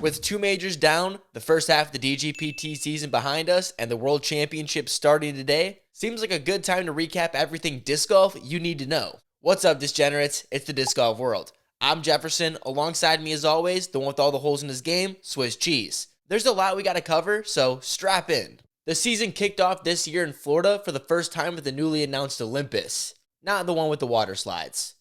With two majors down, the first half of the DGPT season behind us, and the World Championship starting today, seems like a good time to recap everything disc golf you need to know. What's up, disgenerates? It's the disc golf world. I'm Jefferson. Alongside me, as always, the one with all the holes in his game, Swiss Cheese. There's a lot we gotta cover, so strap in. The season kicked off this year in Florida for the first time with the newly announced Olympus. Not the one with the water slides.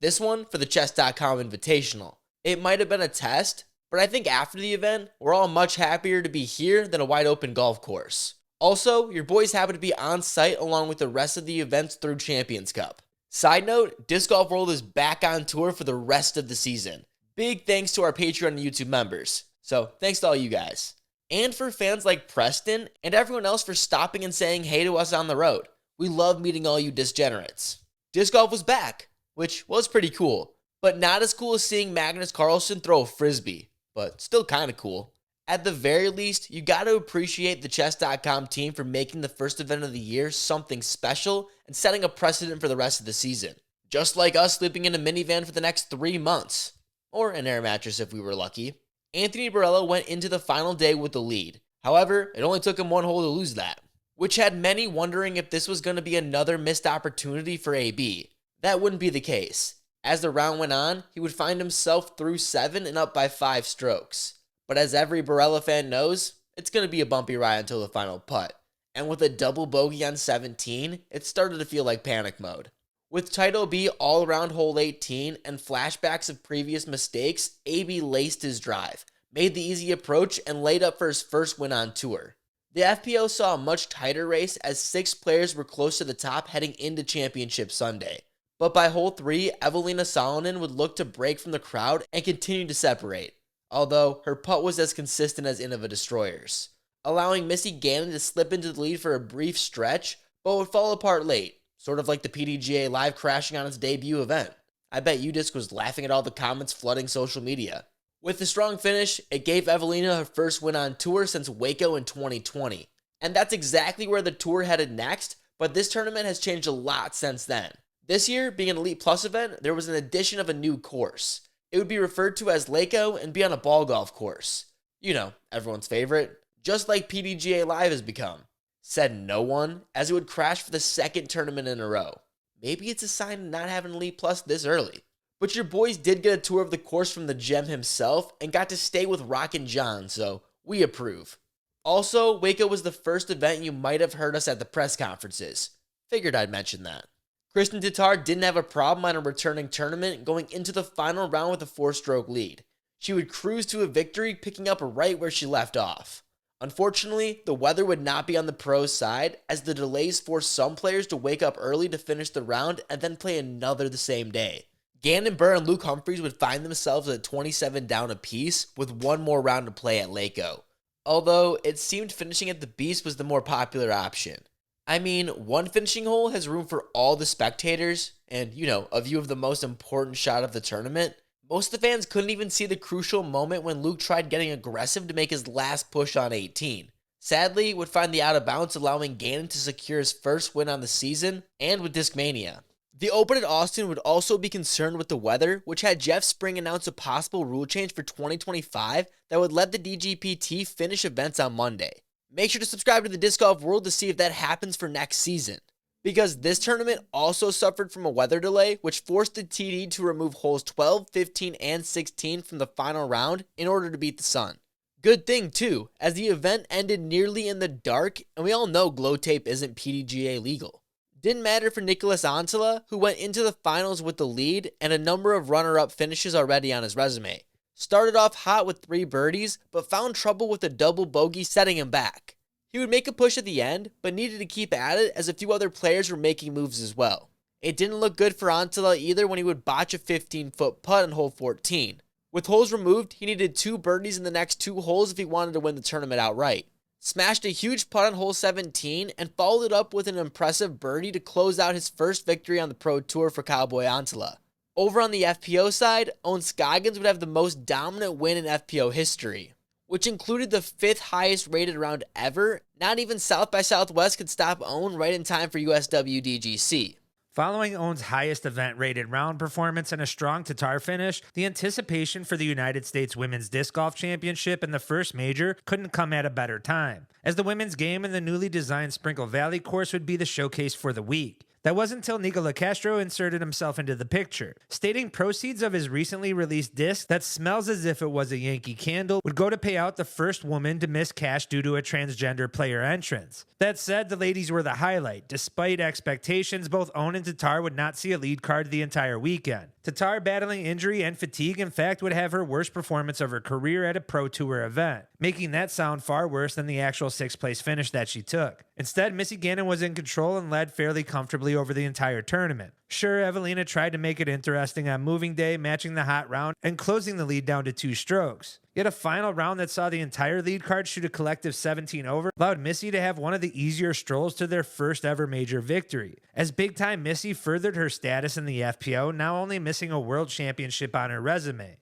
This one for the chess.com Invitational. It might have been a test, but I think after the event, we're all much happier to be here than a wide open golf course. Also, your boys happen to be on site along with the rest of the events through Champions Cup. Side note, Disc Golf World is back on tour for the rest of the season. Big thanks to our Patreon and YouTube members. So thanks to all you guys. And for fans like Preston and everyone else for stopping and saying hey to us on the road. We love meeting all you disgenerates. Disc golf was back, which was pretty cool, but not as cool as seeing Magnus Carlsen throw a frisbee. But still kind of cool. At the very least, you got to appreciate the chess.com team for making the first event of the year something special and setting a precedent for the rest of the season. Just like us sleeping in a minivan for the next 3 months. Or an air mattress if we were lucky. Anthony Barela went into the final day with the lead. However, it only took him one hole to lose that, which had many wondering if this was going to be another missed opportunity for AB. That wouldn't be the case. As the round went on, he would find himself through 7 and up by 5 strokes. But as every Barela fan knows, it's going to be a bumpy ride until the final putt. And with a double bogey on 17, it started to feel like panic mode. With title B all around hole 18 and flashbacks of previous mistakes, AB laced his drive, made the easy approach, and laid up for his first win on tour. The FPO saw a much tighter race as 6 players were close to the top heading into Championship Sunday. But by hole 3, Evelina Salonen would look to break from the crowd and continue to separate, although her putt was as consistent as Innova Destroyer's, allowing Missy Gannon to slip into the lead for a brief stretch, but would fall apart late, sort of like the PDGA live crashing on its debut event. I bet UDisc was laughing at all the comments flooding social media. With the strong finish, it gave Evelina her first win on tour since Waco in 2020, and that's exactly where the tour headed next, but this tournament has changed a lot since then. This year, being an Elite Plus event, there was an addition of a new course. It would be referred to as Laco and be on a ball golf course. You know, everyone's favorite, just like PDGA Live has become. Said no one, as it would crash for the second tournament in a row. Maybe it's a sign of not having Elite Plus this early. But your boys did get a tour of the course from the gem himself and got to stay with Rockin' John, so we approve. Also, Waco was the first event you might have heard us at the press conferences. Figured I'd mention that. Kristen Tatar didn't have a problem on a returning tournament going into the final round with a 4-stroke lead. She would cruise to a victory, picking up right where she left off. Unfortunately, the weather would not be on the pros' side, as the delays forced some players to wake up early to finish the round and then play another the same day. Gannon Burr and Luke Humphreys would find themselves at 27 down apiece with one more round to play at Laco. Although, it seemed finishing at the Beast was the more popular option. I mean, one finishing hole has room for all the spectators, and, a view of the most important shot of the tournament. Most of the fans couldn't even see the crucial moment when Luke tried getting aggressive to make his last push on 18. Sadly, would find the out of bounds, allowing Gannon to secure his first win on the season, and with Discmania. The Open at Austin would also be concerned with the weather, which had Jeff Spring announce a possible rule change for 2025 that would let the DGPT finish events on Monday. Make sure to subscribe to the Disc Golf World to see if that happens for next season. Because this tournament also suffered from a weather delay, which forced the TD to remove holes 12, 15, and 16 from the final round in order to beat the sun. Good thing too, as the event ended nearly in the dark, and we all know glow tape isn't PDGA legal. Didn't matter for Nicholas Antela, who went into the finals with the lead and a number of runner-up finishes already on his resume. Started off hot with 3 birdies, but found trouble with a double bogey setting him back. He would make a push at the end, but needed to keep at it as a few other players were making moves as well. It didn't look good for Antela either when he would botch a 15-foot putt on hole 14. With holes removed, he needed 2 birdies in the next 2 holes if he wanted to win the tournament outright. Smashed a huge putt on hole 17 and followed it up with an impressive birdie to close out his first victory on the Pro Tour for Cowboy Antela. Over on the FPO side, Owen Scoggins would have the most dominant win in FPO history, which included the 5th highest rated round ever. Not even South by Southwest could stop Owen right in time for USWDGC. Following Own's highest event-rated round performance and a strong Tatar finish, the anticipation for the United States Women's Disc Golf Championship and the first major couldn't come at a better time, as the women's game and the newly designed Sprinkle Valley course would be the showcase for the week. That wasn't until Nicola Castro inserted himself into the picture, stating proceeds of his recently released disc that smells as if it was a Yankee candle would go to pay out the first woman to miss cash due to a transgender player entrance. That said, the ladies were the highlight. Despite expectations, both Own and Tatar would not see a lead card the entire weekend. Tatar, battling injury and fatigue, in fact, would have her worst performance of her career at a Pro Tour event, making that sound far worse than the actual 6th place finish that she took. Instead, Missy Gannon was in control and led fairly comfortably over the entire tournament. Sure, Evelina tried to make it interesting on moving day, matching the hot round and closing the lead down to 2 strokes. Yet a final round that saw the entire lead card shoot a collective 17 over allowed Missy to have one of the easier strolls to their first ever major victory, as big-time Missy furthered her status in the FPO, now only missing a world championship on her resume.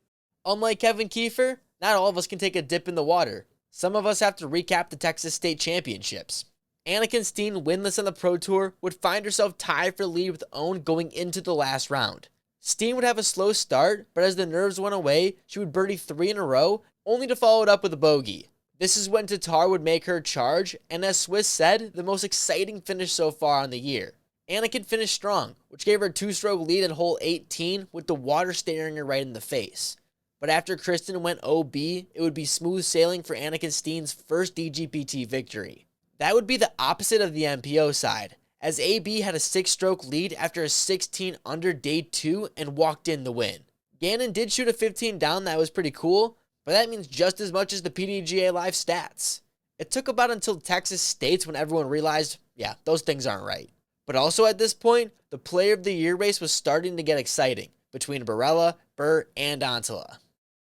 Unlike Kevin Kiefer, not all of us can take a dip in the water. Some of us have to recap the Texas State Championships. Annika Steen, winless on the Pro Tour, would find herself tied for the lead with Own going into the last round. Steen would have a slow start, but as the nerves went away, she would birdie 3 in a row, only to follow it up with a bogey. This is when Tatar would make her charge, and as Swiss said, the most exciting finish so far on the year. Annika finished strong, which gave her a 2-stroke lead at hole 18 with the water staring her right in the face. But after Kristen went OB, it would be smooth sailing for Annika Steen's first DGPT victory. That would be the opposite of the MPO side, as AB had a 6-stroke lead after a 16 under day 2 and walked in the win. Gannon did shoot a 15 down that was pretty cool, but that means just as much as the PDGA live stats. It took about until Texas State's when everyone realized, yeah, those things aren't right. But also at this point, the Player of the Year race was starting to get exciting between Barella, Burr, and Antela.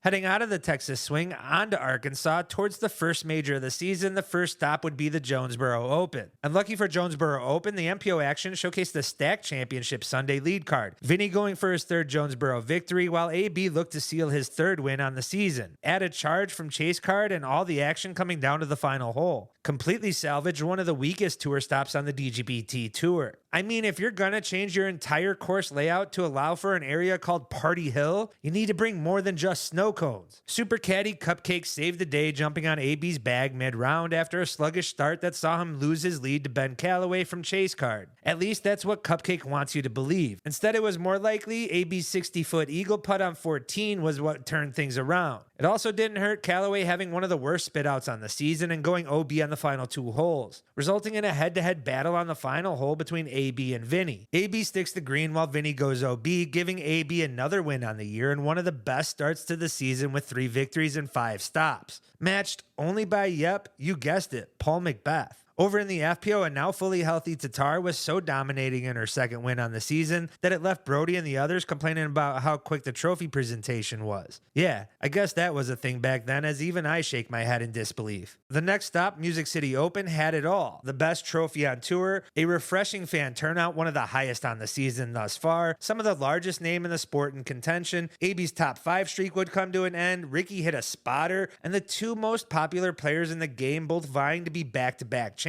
Heading out of the Texas swing onto Arkansas towards the first major of the season, the first stop would be the Jonesboro Open. Unlucky for Jonesboro Open, the MPO action showcased the Stack Championship Sunday lead card. Vinny going for his 3rd Jonesboro victory, while AB looked to seal his 3rd win on the season. Add a charge from Chase card and all the action coming down to the final hole. Completely salvaged one of the weakest tour stops on the DGPT Tour. I mean, if you're gonna change your entire course layout to allow for an area called Party Hill, you need to bring more than just snow cones. Super Caddy Cupcake saved the day, jumping on AB's bag mid-round after a sluggish start that saw him lose his lead to Ben Calloway from Chase card. At least that's what Cupcake wants you to believe. Instead, it was more likely AB's 60-foot eagle putt on 14 was what turned things around. It also didn't hurt Callaway having one of the worst spitouts on the season and going OB on the final 2 holes, resulting in a head-to-head battle on the final hole between AB and Vinny. AB sticks the green while Vinny goes OB, giving AB another win on the year and one of the best starts to the season with 3 victories and 5 stops. Matched only by, yep, you guessed it, Paul McBeth. Over in the FPO, a now fully healthy Tatar was so dominating in her 2nd win on the season that it left Brody and the others complaining about how quick the trophy presentation was. Yeah, I guess that was a thing back then, as even I shake my head in disbelief. The next stop, Music City Open, had it all. The best trophy on tour, a refreshing fan turnout, one of the highest on the season thus far, some of the largest name in the sport in contention, AB's top 5 streak would come to an end, Ricky hit a spotter, and the 2 most popular players in the game both vying to be back-to-back champions.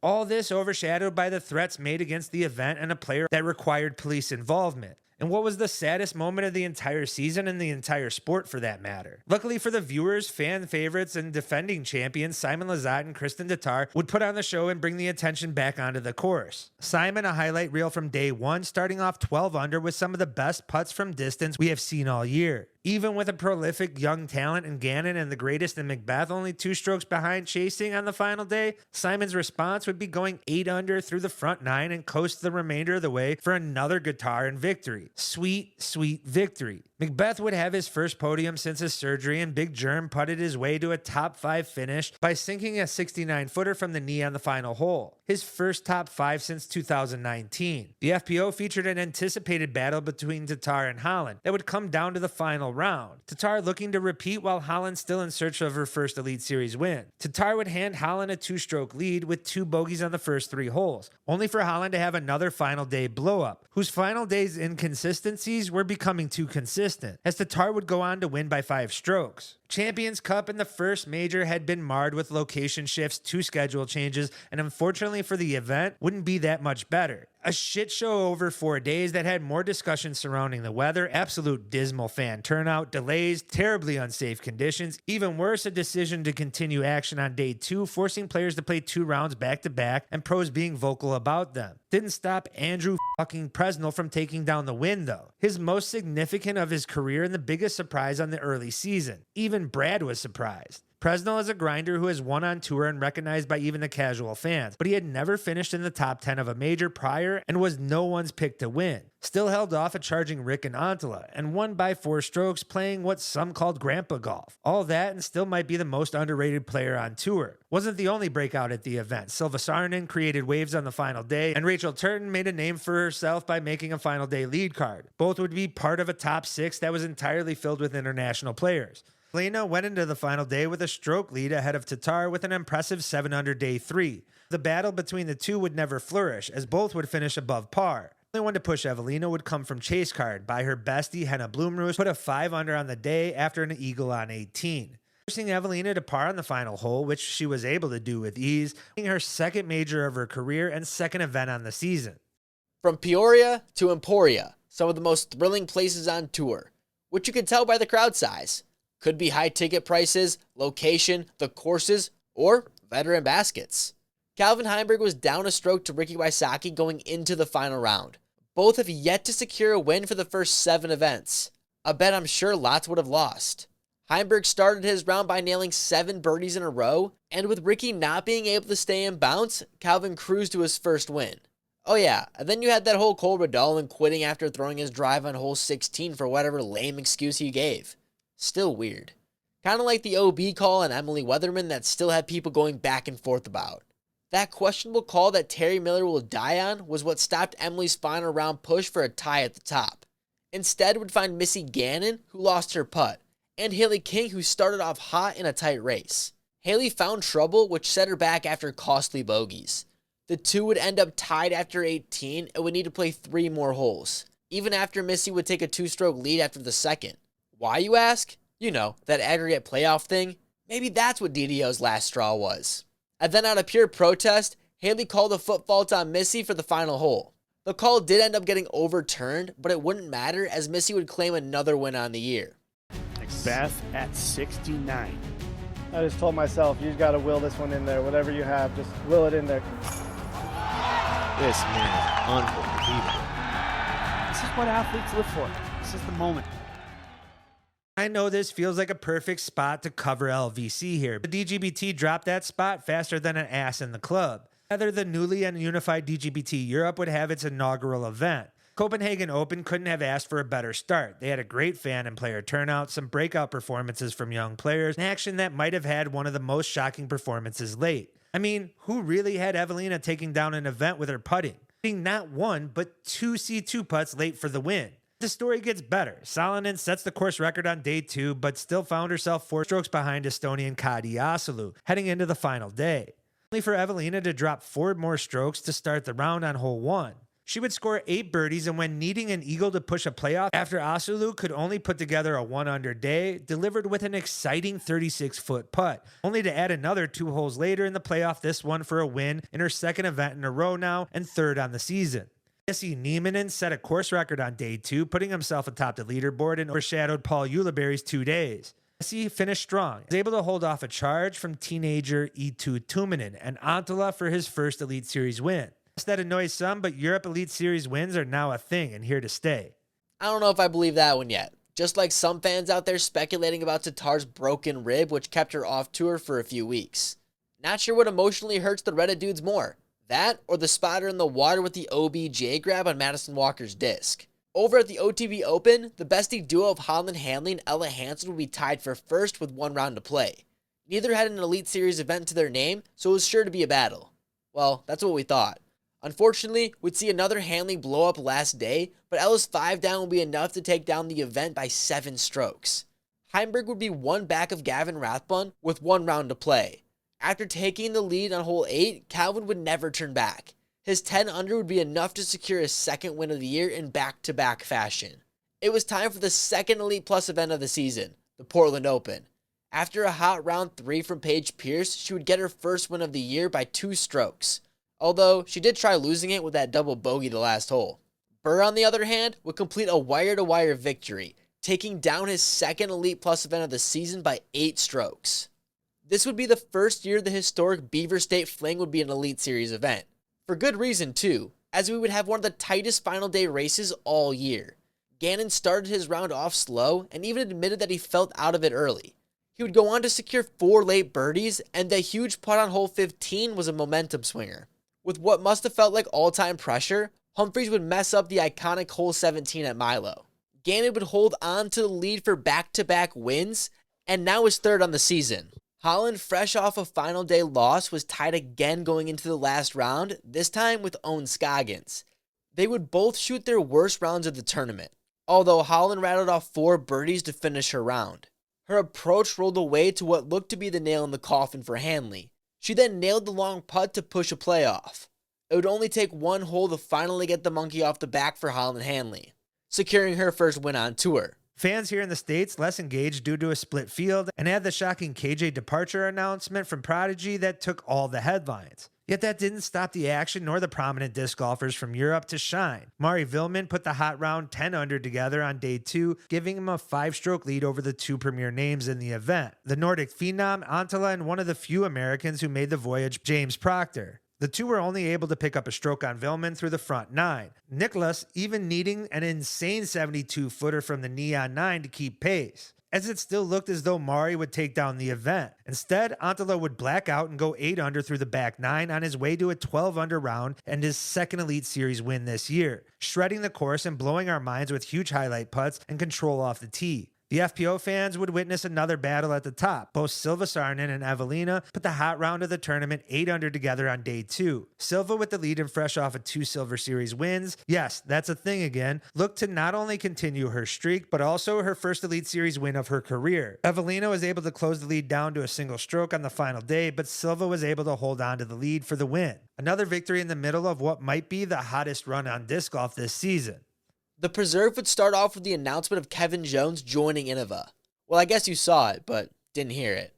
All this overshadowed by the threats made against the event and a player that required police involvement. And what was the saddest moment of the entire season and the entire sport for that matter? Luckily for the viewers, fan favorites, and defending champions, Simon Lizotte and Kristen Tatar would put on the show and bring the attention back onto the course. Simon, a highlight reel from day 1, starting off 12 under with some of the best putts from distance we have seen all year. Even with a prolific young talent in Gannon and the greatest in McBeth only 2 strokes behind chasing on the final day, Simon's response would be going 8 under through the front 9 and coast the remainder of the way for another guitar and victory. Sweet, sweet victory. McBeth would have his first podium since his surgery, and Big Germ putted his way to a top 5 finish by sinking a 69-footer from the knee on the final hole. His first top 5 since 2019. The FPO featured an anticipated battle between Tatar and Holland that would come down to the final round. Tatar looking to repeat while Holland still in search of her first Elite Series win. Tatar would hand Holland a 2-stroke lead with 2 bogeys on the first 3 holes, only for Holland to have another final day blow-up, whose final day's inconsistencies were becoming too consistent, as Tatar would go on to win by 5 strokes. Champions Cup and the first major had been marred with location shifts, 2 schedule changes, and unfortunately for the event, wouldn't be that much better. A shit show over 4 days that had more discussion surrounding the weather, absolute dismal fan turnout, delays, terribly unsafe conditions, even worse, a decision to continue action on day 2, forcing players to play 2 rounds back to back, and pros being vocal about them. Didn't stop Andrew fucking Presnell from taking down the win though. His most significant of his career and the biggest surprise on the early season. Even Brad was surprised. Presnell is a grinder who has won on tour and recognized by even the casual fans, but he had never finished in the top 10 of a major prior and was no one's pick to win. Still held off a charging Rick and Antala and won by 4 strokes playing what some called grandpa golf. All that and still might be the most underrated player on tour. Wasn't the only breakout at the event. Silva Sarnen created waves on the final day and Rachel Turton made a name for herself by making a final day lead card. Both would be part of a top 6 that was entirely filled with international players. Lena went into the final day with a stroke lead ahead of Tatar with an impressive 7 under day 3. The battle between the two would never flourish, as both would finish above par. The only one to push Evelina would come from chase card by her bestie Henna Blumroos, put a 5 under on the day after an eagle on 18. Forcing Evelina to par on the final hole, which she was able to do with ease, making her second major of her career and second event on the season. From Peoria to Emporia, some of the most thrilling places on tour, which you can tell by the crowd size. Could be high ticket prices, location, the courses, or veteran baskets. Calvin Heimberg was down a stroke to Ricky Wysocki going into the final round. Both have yet to secure a win for the first 7 events. A bet I'm sure lots would have lost. Heimberg started his round by nailing 7 birdies in a row, and with Ricky not being able to stay in bounce, Calvin cruised to his first win. Oh yeah, and then you had that whole Cole Redolin quitting after throwing his drive on hole 16 for whatever lame excuse he gave. Still weird. Kind of like the OB call on Emily Weatherman that still had people going back and forth about. That questionable call that Terry Miller will die on was what stopped Emily's final round push for a tie at the top. Instead would find Missy Gannon, who lost her putt, and Haley King, who started off hot in a tight race. Haley found trouble, which set her back after costly bogeys. The two would end up tied after 18 and would need to play 3 more holes, even after Missy would take a 2-stroke lead after the second. Why, you ask? You know, that aggregate playoff thing. Maybe that's what DDO's last straw was. And then out of pure protest, Haley called a foot fault on Missy for the final hole. The call did end up getting overturned, but it wouldn't matter as Missy would claim another win on the year. Beth at 69. I just told myself, you got to will this one in there. Whatever you have, just will it in there. This man is unbelievable. This is what athletes live for. This is the moment. I know this feels like a perfect spot to cover LVC here. The DGBT dropped that spot faster than an ass in the club. Rather, the newly and unified DGBT Europe would have its inaugural event. Copenhagen Open couldn't have asked for a better start. They had a great fan and player turnout, some breakout performances from young players, and action that might have had one of the most shocking performances late. I mean, who really had Evelina taking down an event with her putting? Hitting not 1, but 2 C2 putts late for the win. The story gets better. Salonen sets the course record on day 2, but still found herself 4 strokes behind Estonian Kadi Asolu, heading into the final day. Only for Evelina to drop 4 more strokes to start the round on hole 1. She would score 8 birdies, and when needing an eagle to push a playoff after Asolu could only put together a 1 under day, delivered with an exciting 36-foot putt, only to add another 2 holes later in the playoff, this one for a win in her second event in a row now and 3rd on the season. Jesse Niemanen set a course record on day 2, putting himself atop the leaderboard and overshadowed Paul Ulibarri's 2 days. Jesse finished strong, was able to hold off a charge from teenager Eetu Tuminen and Antala for his first Elite Series win. That annoys some, but Europe Elite Series wins are now a thing and here to stay. I don't know if I believe that one yet. Just like some fans out there speculating about Tatar's broken rib, which kept her off tour for a few weeks. Not sure what emotionally hurts the Reddit dudes more. That or the spotter in the water with the OBJ grab on Madison Walker's disc. Over at the OTB Open, the bestie duo of Holland Hanley and Ella Hansen would be tied for first with 1 round to play. Neither had an Elite Series event to their name, so it was sure to be a battle. Well, that's what we thought. Unfortunately, we'd see another Hanley blow up last day, but Ella's 5 down would be enough to take down the event by 7 strokes. Heimberg would be 1 back of Gavin Rathbun with 1 round to play. After taking the lead on hole 8, Calvin would never turn back. His 10 under would be enough to secure his second win of the year in back-to-back fashion. It was time for the second Elite Plus event of the season, the Portland Open. After a hot round 3 from Paige Pierce, she would get her first win of the year by 2 strokes, although she did try losing it with that double bogey the last hole. Burr, on the other hand, would complete a wire-to-wire victory, taking down his second Elite Plus event of the season by 8 strokes. This would be the first year the historic Beaver State Fling would be an Elite Series event. For good reason too, as we would have one of the tightest final day races all year. Gannon started his round off slow and even admitted that he felt out of it early. He would go on to secure 4 late birdies, and the huge putt on hole 15 was a momentum swinger. With what must have felt like all-time pressure, Humphreys would mess up the iconic hole 17 at Milo. Gannon would hold on to the lead for back-to-back wins, and now is third on the season. Holland, fresh off a final day loss, was tied again going into the last round, this time with Owen Scoggins. They would both shoot their worst rounds of the tournament, although Holland rattled off 4 birdies to finish her round. Her approach rolled away to what looked to be the nail in the coffin for Hanley. She then nailed the long putt to push a playoff. It would only take 1 hole to finally get the monkey off the back for Holland Hanley, securing her first win on tour. Fans here in the States less engaged due to a split field and had the shocking KJ departure announcement from Prodigy that took all the headlines. Yet that didn't stop the action nor the prominent disc golfers from Europe to shine. Mari Vilman put the hot round 10 under together on day 2, giving him a 5-stroke lead over the 2 premier names in the event, the Nordic phenom Antala and one of the few Americans who made the voyage, James Proctor. The two were only able to pick up a stroke on Vilman through the front 9. Nicholas even needing an insane 72-footer from the knee on 9 to keep pace, as it still looked as though Mari would take down the event. Instead, Antala would black out and go 8 under through the back 9 on his way to a 12 under round and his second Elite Series win this year, shredding the course and blowing our minds with huge highlight putts and control off the tee. The FPO fans would witness another battle at the top. Both Silva Sarnen and Evelina put the hot round of the tournament 8 under together on day 2. Silva, with the lead and fresh off of 2 Silver Series wins, yes, that's a thing again, looked to not only continue her streak, but also her first Elite Series win of her career. Evelina was able to close the lead down to a single stroke on the final day, but Silva was able to hold on to the lead for the win. Another victory in the middle of what might be the hottest run on disc golf this season. The Preserve would start off with the announcement of Kevin Jones joining Innova. Well, I guess you saw it, but didn't hear it.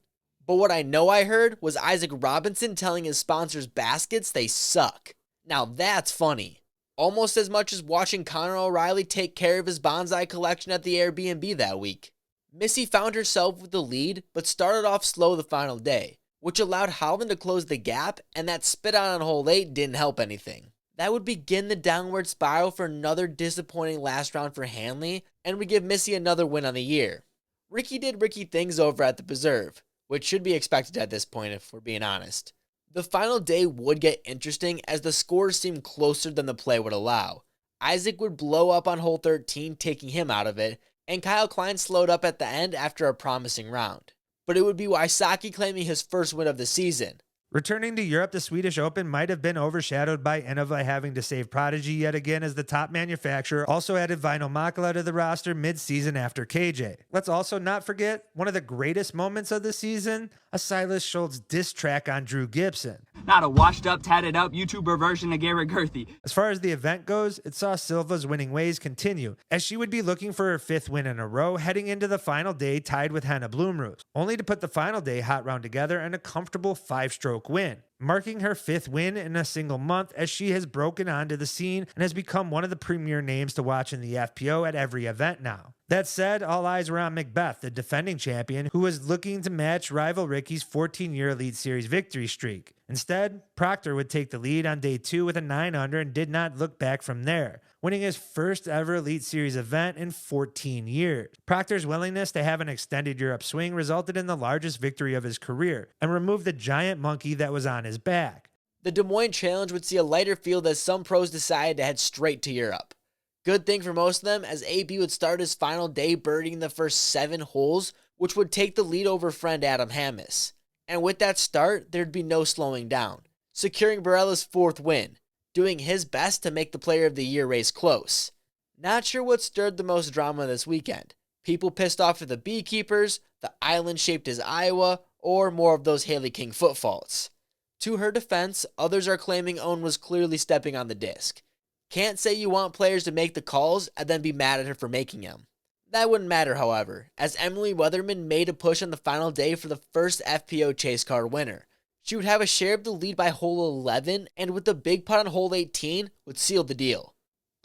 But what I know I heard was Isaac Robinson telling his sponsors baskets they suck. Now that's funny. Almost as much as watching Conor O'Reilly take care of his bonsai collection at the Airbnb that week. Missy found herself with the lead, but started off slow the final day, which allowed Holland to close the gap, and that spit out on hole 8 didn't help anything. That would begin the downward spiral for another disappointing last round for Hanley, and would give Missy another win on the year. Ricky did Ricky things over at the Preserve, which should be expected at this point if we're being honest. The final day would get interesting as the scores seemed closer than the play would allow. Isaac would blow up on hole 13, taking him out of it, and Kyle Klein slowed up at the end after a promising round. But it would be Wysocki claiming his first win of the season. Returning to Europe, the Swedish Open might have been overshadowed by Innova having to save Prodigy yet again, as the top manufacturer also added Vinyl Makala to the roster mid-season after KJ. Let's also not forget one of the greatest moments of the season, a Silas Schultz diss track on Drew Gibson. Not a washed up, tatted up YouTuber version of Garrett Gerthy. As far as the event goes, it saw Silva's winning ways continue, as she would be looking for her 5th win in a row heading into the final day tied with Hannah Blomroos, only to put the final day hot round together and a comfortable 5-stroke win, marking her 5th win in a single month as she has broken onto the scene and has become one of the premier names to watch in the FPO at every event now. That said, all eyes were on Macbeth, the defending champion, who was looking to match rival Ricky's 14-year Elite Series victory streak. Instead, Proctor would take the lead on day 2 with a 9 under and did not look back from there, winning his first ever Elite Series event in 14 years. Proctor's willingness to have an extended Europe swing resulted in the largest victory of his career and removed the giant monkey that was on his back. The Des Moines Challenge would see a lighter field as some pros decided to head straight to Europe. Good thing for most of them, as AB would start his final day birdieing the first 7 holes, which would take the lead over friend Adam Hammis. And with that start, there'd be no slowing down, securing Barella's 4th win, doing his best to make the Player of the Year race close. Not sure what stirred the most drama this weekend. People pissed off at the Beekeepers, the island shaped as Iowa, or more of those Haley King foot faults. To her defense, others are claiming Owen was clearly stepping on the disc. Can't say you want players to make the calls and then be mad at her for making them. That wouldn't matter, however, as Emily Weatherman made a push on the final day for the first FPO chase car winner. She would have a share of the lead by hole 11, and with the big putt on hole 18, would seal the deal.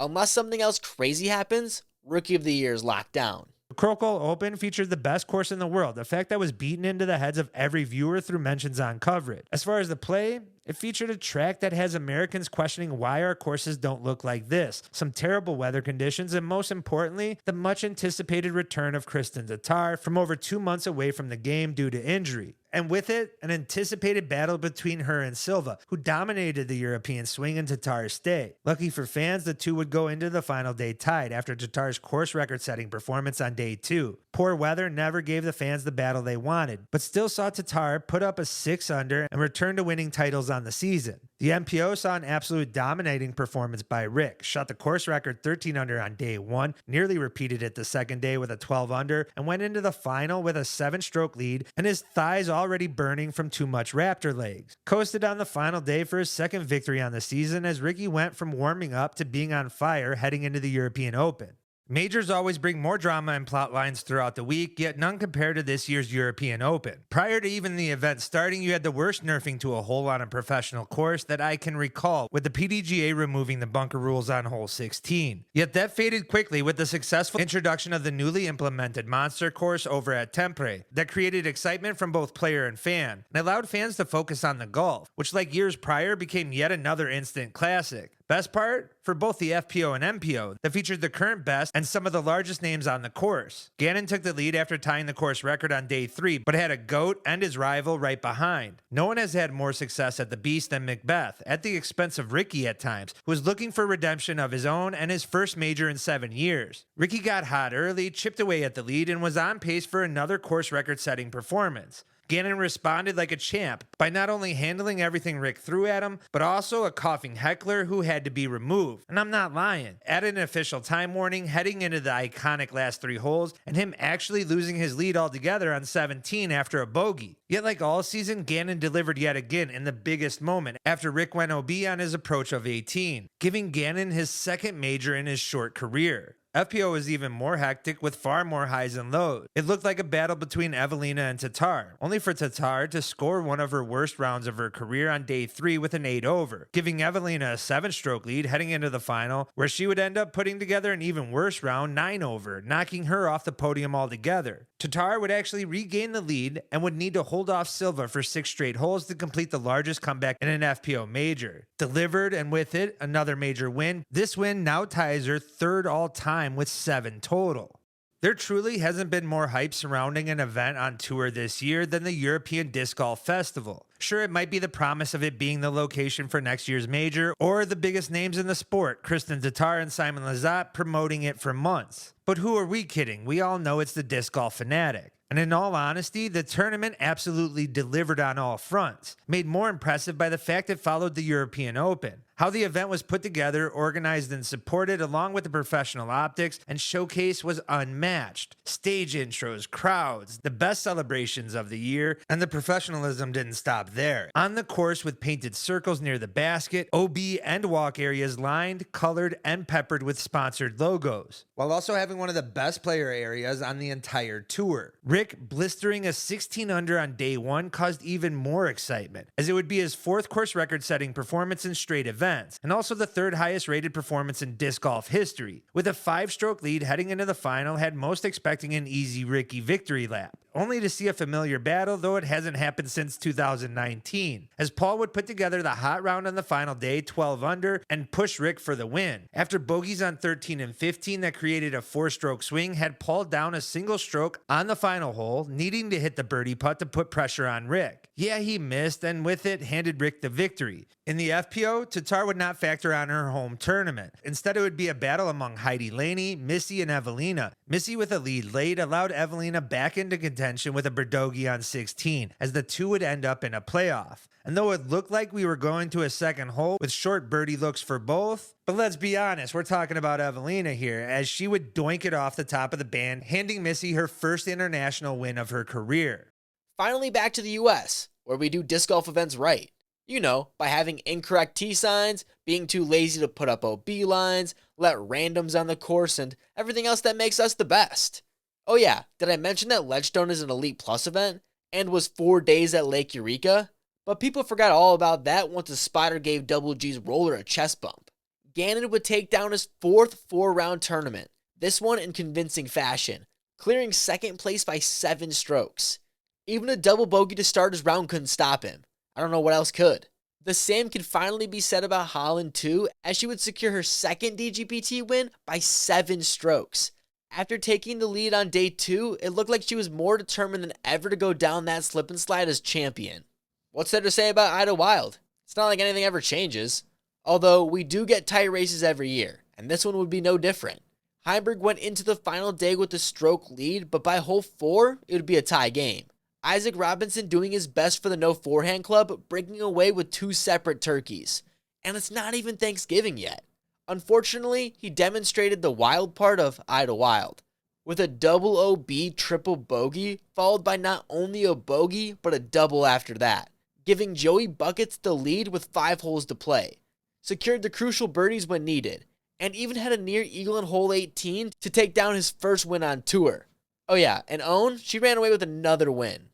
Unless something else crazy happens, Rookie of the Year is locked down. The Krokel Open featured the best course in the world, a fact that was beaten into the heads of every viewer through mentions on coverage. As far as the play, it featured a track that has Americans questioning why our courses don't look like this, some terrible weather conditions, and most importantly, the much anticipated return of Kristen Tatar from over 2 months away from the game due to injury. And with it, an anticipated battle between her and Silva, who dominated the European swing in Tatar's stay. Lucky for fans, the two would go into the final day tied after Tatar's course record-setting performance on day 2. Poor weather never gave the fans the battle they wanted, but still saw Tatar put up a 6-under and return to winning titles on the season. The MPO saw an absolute dominating performance by Rick, shot the course record 13-under on day 1, nearly repeated it the second day with a 12-under, and went into the final with a 7-stroke lead and his thighs already burning from too much Raptor legs. Coasted on the final day for his second victory on the season as Ricky went from warming up to being on fire heading into the European Open. Majors always bring more drama and plot lines throughout the week, yet none compared to this year's European Open. Prior to even the event starting, you had the worst nerfing to a hole on a professional course that I can recall, with the PDGA removing the bunker rules on hole 16. Yet that faded quickly with the successful introduction of the newly implemented monster course over at Tempre that created excitement from both player and fan, and allowed fans to focus on the golf, which like years prior became yet another instant classic. Best part? For both the FPO and MPO, that featured the current best and some of the largest names on the course. Gannon took the lead after tying the course record on day 3, but had a GOAT and his rival right behind. No one has had more success at the Beast than Macbeth, at the expense of Ricky at times, who was looking for redemption of his own and his first major in 7 years. Ricky got hot early, chipped away at the lead, and was on pace for another course record-setting performance. Gannon responded like a champ by not only handling everything Rick threw at him, but also a coughing heckler who had to be removed. And I'm not lying. Added an official time warning heading into the iconic last 3 holes, and him actually losing his lead altogether on 17 after a bogey. Yet like all season, Gannon delivered yet again in the biggest moment after Rick went OB on his approach of 18, giving Gannon his second major in his short career. FPO was even more hectic with far more highs and lows. It looked like a battle between Evelina and Tatar, only for Tatar to score one of her worst rounds of her career on day 3 with an 8-over, giving Evelina a 7-stroke lead heading into the final, where she would end up putting together an even worse round 9-over, knocking her off the podium altogether. Tatar would actually regain the lead and would need to hold off Silva for 6 straight holes to complete the largest comeback in an FPO major. Delivered, and with it, another major win. This win now ties her 3rd all-time with 7 total. There truly hasn't been more hype surrounding an event on tour this year than the European Disc Golf Festival. Sure, it might be the promise of it being the location for next year's major, or the biggest names in the sport, Kristen Tatar and Simon Lizotte, promoting it for months. But who are we kidding? We all know it's the Disc Golf Fanatic. And in all honesty, the tournament absolutely delivered on all fronts, made more impressive by the fact it followed the European Open. How the event was put together, organized, and supported along with the professional optics and showcase was unmatched. Stage intros, crowds, the best celebrations of the year, and the professionalism didn't stop there. On the course with painted circles near the basket, OB and walk areas lined, colored, and peppered with sponsored logos, while also having one of the best player areas on the entire tour. Rick blistering a 16-under on day 1 caused even more excitement, as it would be his 4th course record-setting performance in straight events, and also the 3rd highest rated performance in disc golf history. With a 5-stroke lead heading into the final, had most expecting an easy Ricky victory lap, only to see a familiar battle, though it hasn't happened since 2019, as Paul would put together the hot round on the final day, 12 under, and push Rick for the win. After bogeys on 13 and 15 that created a 4-stroke swing, had Paul down a single stroke on the final hole, needing to hit the birdie putt to put pressure on Rick. Yeah, he missed, and with it, handed Rick the victory. In the FPO, Tatar would not factor on her home tournament. Instead, it would be a battle among Heidi Laney, Missy, and Evelina. Missy, with a lead late, allowed Evelina back into contention with a birdie on 16, as the two would end up in a playoff. And though it looked like we were going to a second hole with short birdie looks for both, but let's be honest, we're talking about Evelina here, as she would doink it off the top of the band, handing Missy her first international win of her career. Finally, back to the US, where we do disc golf events right. You know, by having incorrect tee signs, being too lazy to put up OB lines, let randoms on the course, and everything else that makes us the best. Oh yeah, did I mention that Ledgestone is an Elite Plus event and was 4 days at Lake Eureka? But people forgot all about that once the Spider gave Double G's roller a chest bump. Gannon would take down his 4th 4-round tournament, this one in convincing fashion, clearing 2nd place by 7 strokes. Even a double bogey to start his round couldn't stop him. I don't know what else could. The same could finally be said about Holland too, as she would secure her 2nd DGPT win by 7 strokes. After taking the lead on day 2, it looked like she was more determined than ever to go down that slip and slide as champion. What's there to say about Ida Wild? It's not like anything ever changes. Although we do get tight races every year, and this one would be no different. Heimberg went into the final day with a stroke lead, but by hole 4, it would be a tie game. Isaac Robinson doing his best for the no forehand club, breaking away with 2 separate turkeys. And it's not even Thanksgiving yet. Unfortunately, he demonstrated the wild part of Ida Wild, with a double OB triple bogey, followed by not only a bogey, but a double after that, giving Joey Buckets the lead with 5 holes to play. Secured the crucial birdies when needed, and even had a near eagle in hole 18 to take down his first win on tour. Oh yeah, and Owen, she ran away with another win.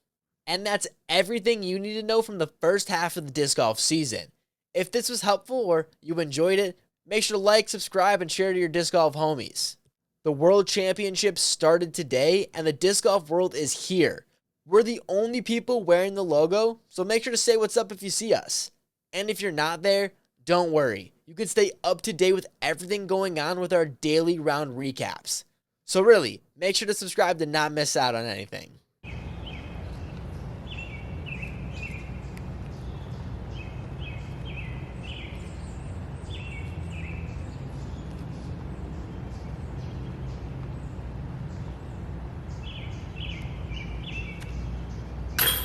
And that's everything you need to know from the first half of the disc golf season. If this was helpful or you enjoyed it, make sure to like, subscribe, and share to your disc golf homies. The World Championships started today, and the disc golf world is here. We're the only people wearing the logo, so make sure to say what's up if you see us. And if you're not there, don't worry. You can stay up to date with everything going on with our daily round recaps. So really, make sure to subscribe to not miss out on anything.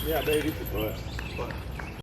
Yeah, baby.